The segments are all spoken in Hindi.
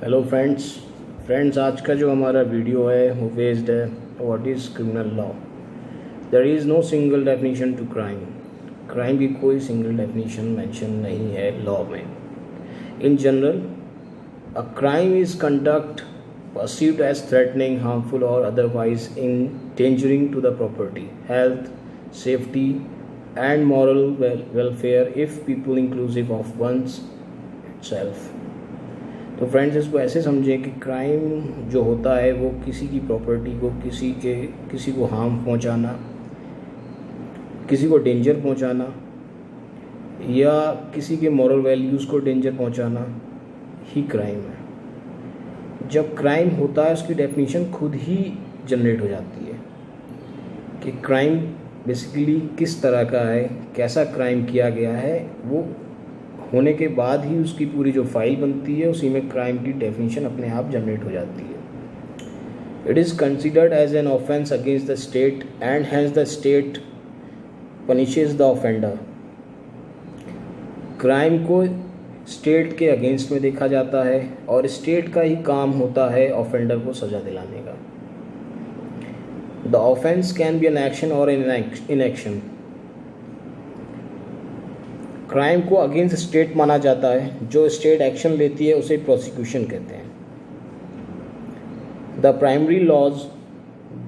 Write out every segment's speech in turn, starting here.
हेलो फ्रेंड्स आज का जो हमारा वीडियो है वो बेस्ड है what is criminal law. There is no single definition to crime की कोई सिंगल डेफिनेशन मेंशन नहीं है लॉ में। In general a crime is conduct perceived as threatening, harmful or otherwise endangering to the property, health, safety and moral welfare if people inclusive of one's itself। तो फ्रेंड्स इसको ऐसे समझें कि क्राइम जो होता है वो किसी की प्रॉपर्टी को किसी को हार्म पहुंचाना, किसी को डेंजर पहुंचाना या किसी के मॉरल वैल्यूज़ को डेंजर पहुंचाना ही क्राइम है। जब क्राइम होता है उसकी डेफिनेशन खुद ही जनरेट हो जाती है कि क्राइम बेसिकली किस तरह का है, कैसा क्राइम किया गया है। वो होने के बाद ही उसकी पूरी जो फाइल बनती है उसी में क्राइम की डेफिनेशन अपने आप जनरेट हो जाती है। It is considered as an offence against the state and has the state punishes the offender. Crime को स्टेट के अगेंस्ट में देखा जाता है और स्टेट का ही काम होता है ऑफेंडर को सज़ा दिलाने का। The offence can be an action और इनएक्शन। क्राइम को अगेंस्ट स्टेट माना जाता है, जो स्टेट एक्शन लेती है उसे प्रोसिक्यूशन कहते हैं। The primary laws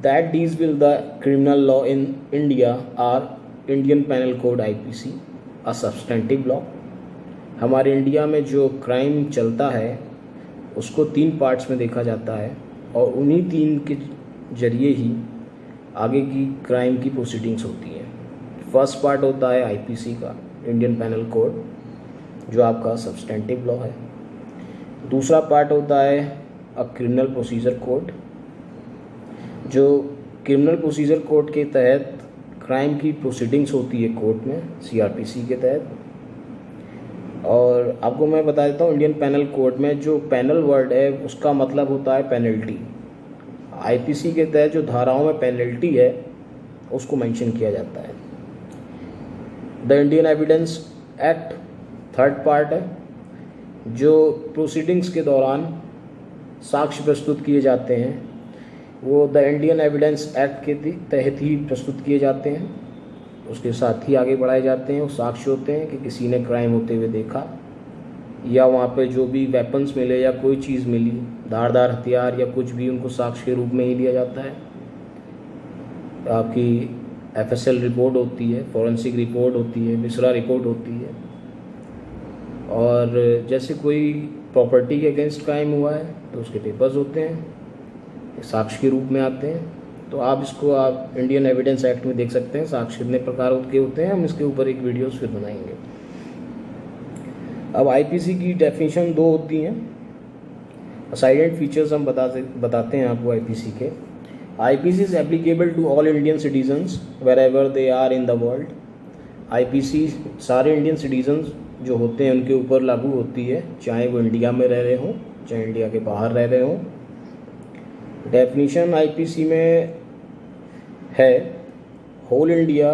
that deals with the criminal law in India are Indian penal code IPC, a substantive law. हमारे इंडिया में जो क्राइम चलता है उसको 3 पार्ट्स में देखा जाता है और उन्हीं 3 के जरिए ही आगे की क्राइम की प्रोसीडिंग्स होती हैं। फर्स्ट पार्ट होता है IPC का, इंडियन पेनल कोड, जो आपका सब्सटेंटिव लॉ है। दूसरा पार्ट होता है अ क्रिमिनल प्रोसीजर कोड, जो क्रिमिनल प्रोसीजर कोड के तहत क्राइम की प्रोसीडिंग्स होती है कोर्ट में, CRPC के तहत। और आपको मैं बता देता हूँ, इंडियन पेनल कोड में जो पेनल वर्ड है उसका मतलब होता है पेनल्टी। IPC के तहत जो धाराओं में पेनल्टी है उसको मेंशन किया जाता है। The Indian evidence act third part है, जो प्रोसीडिंग्स के दौरान साक्ष्य प्रस्तुत किए जाते हैं वो द इंडियन एविडेंस एक्ट के तहत ही प्रस्तुत किए जाते हैं। उसके साथ ही आगे बढ़ाए जाते हैं वो साक्ष्य होते हैं कि किसी ने क्राइम होते हुए देखा या वहाँ पे जो भी वेपन्स मिले या कोई चीज़ मिली, धारदार हथियार या कुछ भी, उनको साक्ष्य के रूप में ही लिया जाता है। आपकी FSL रिपोर्ट होती है, फॉरेंसिक रिपोर्ट होती है, मिश्रा रिपोर्ट होती है। और जैसे कोई प्रॉपर्टी के अगेंस्ट क्राइम हुआ है तो उसके पेपर्स होते हैं, साक्ष्य के रूप में आते हैं। तो आप इंडियन एविडेंस एक्ट में देख सकते हैं साक्ष्य कितने प्रकार के होते हैं। हम इसके ऊपर एक वीडियोस फिर बनाएंगे। अब IPC की डेफिनेशन 2 होती हैं। साइलेंट फीचर्स हम बताते हैं आपको IPC के। IPC is applicable to all Indian citizens wherever they are in the world। IPC सारे इंडियन सिटीजन्स जो होते हैं उनके ऊपर लागू होती है, चाहे वो इंडिया में रह रहे हों चाहे इंडिया के बाहर रह रहे हों। डेफिनेशन IPC में है होल इंडिया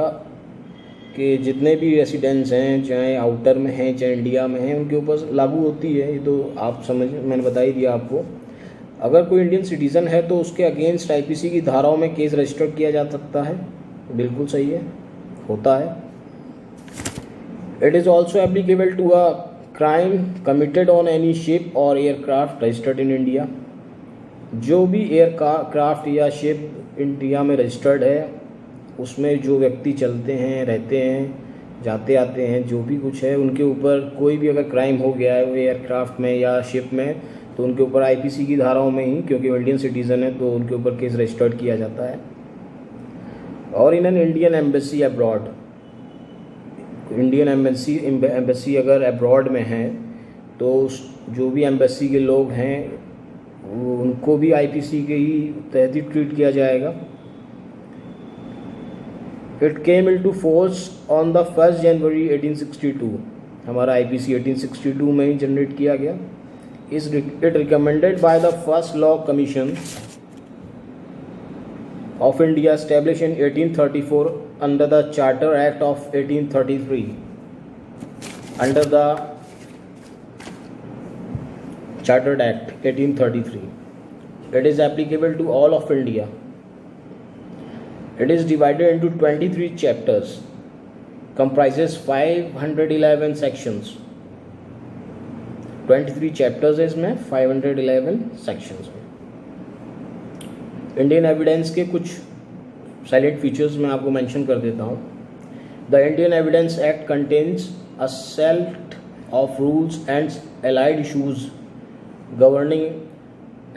के जितने भी रेसिडेंट्स हैं, चाहे आउटर में हैं चाहे इंडिया में हैं, उनके ऊपर लागू होती है। ये तो आप समझ, मैंने बता ही दिया आपको। अगर कोई इंडियन सिटीज़न है तो उसके अगेंस्ट IPC की धाराओं में केस रजिस्टर किया जा सकता है। बिल्कुल सही है, होता है। It is also applicable to a crime committed on any ship और एयरक्राफ्ट रजिस्टर्ड इन इंडिया। जो भी एयरक्राफ्ट या शिप इंडिया में रजिस्टर्ड है उसमें जो व्यक्ति चलते हैं, रहते हैं, जाते आते हैं, जो भी कुछ है, उनके ऊपर कोई भी अगर क्राइम हो गया है वो एयरक्राफ्ट में या शिप में, तो उनके ऊपर IPC की धाराओं में ही, क्योंकि वो इंडियन सिटीज़न है तो उनके ऊपर केस रजिस्टर्ड किया जाता है। और in an Indian embassy abroad, Indian embassy अगर अब्रॉड में है तो जो भी एम्बेसी के लोग हैं उनको भी IPC के ही तहत ही ट्रीट किया जाएगा। It came into force on the 1 जनवरी 1862। हमारा IPC 1862 में ही जनरेट किया गया। It recommended by the first law commission of India established in 1834 under the Charter Act of 1833। Under the Chartered Act 1833. It is applicable to all of India. It is divided into 23 chapters, comprises 511 sections. 23 chapters है इसमें, 511 सेक्शंस में। इंडियन एविडेंस के कुछ साइलेंट फीचर्स मैं आपको मेंशन कर देता हूँ। The Indian evidence act contains a set of rules and allied issues governing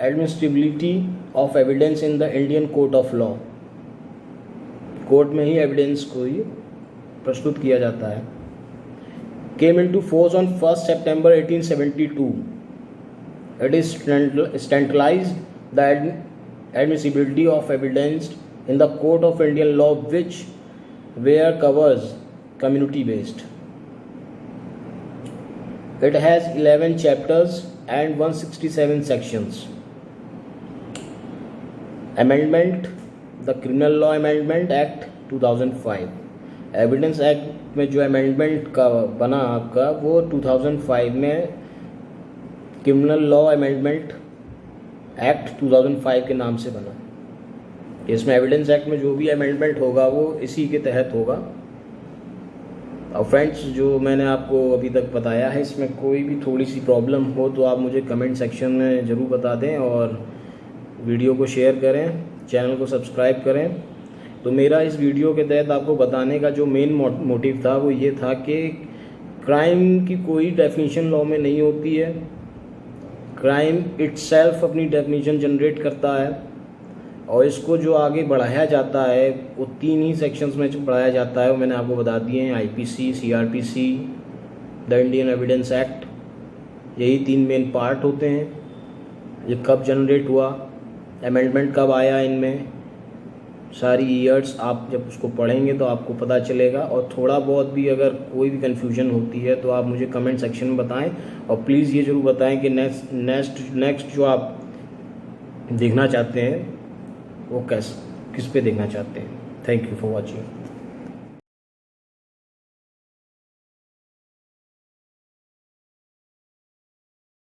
एडमिनिस्ट्रेबिलिटी of evidence in the Indian court of law. Court में ही एविडेंस को ही प्रस्तुत किया जाता है। Came into force on 1st September 1872. It is standardized the admissibility of evidence in the court of Indian law which where covers community based. It has 11 chapters and 167 sections. Amendment, the Criminal Law Amendment Act 2005. Evidence act में जो अमेंडमेंट का बना आपका वो 2005 में क्रिमिनल लॉ अमेंडमेंट एक्ट 2005 के नाम से बना। इसमें एविडेंस एक्ट में जो भी अमेंडमेंट होगा वो इसी के तहत होगा। और फ्रेंड्स, जो मैंने आपको अभी तक बताया है, इसमें कोई भी थोड़ी सी प्रॉब्लम हो तो आप मुझे कमेंट सेक्शन में ज़रूर बता दें और वीडियो को शेयर करें, चैनल को सब्सक्राइब करें। तो मेरा इस वीडियो के तहत आपको बताने का जो मेन मोटिव था वो ये था कि क्राइम की कोई डेफिनेशन लॉ में नहीं होती है। क्राइम इटसेल्फ अपनी डेफिनेशन जनरेट करता है और इसको जो आगे बढ़ाया जाता है वो 3 ही सेक्शंस में जो बढ़ाया जाता है वो मैंने आपको बता दिए हैं। IPC, CrPC, the Indian evidence act, यही 3 मेन पार्ट होते हैं। ये कब जनरेट हुआ, अमेंडमेंट कब आया, इनमें सारी ईयर्स आप जब उसको पढ़ेंगे तो आपको पता चलेगा। और थोड़ा बहुत भी अगर कोई भी कन्फ्यूजन होती है तो आप मुझे कमेंट सेक्शन में बताएं और प्लीज़ ये ज़रूर बताएं कि नेक्स्ट जो आप देखना चाहते हैं वो किस पे देखना चाहते हैं। Thank you for watching.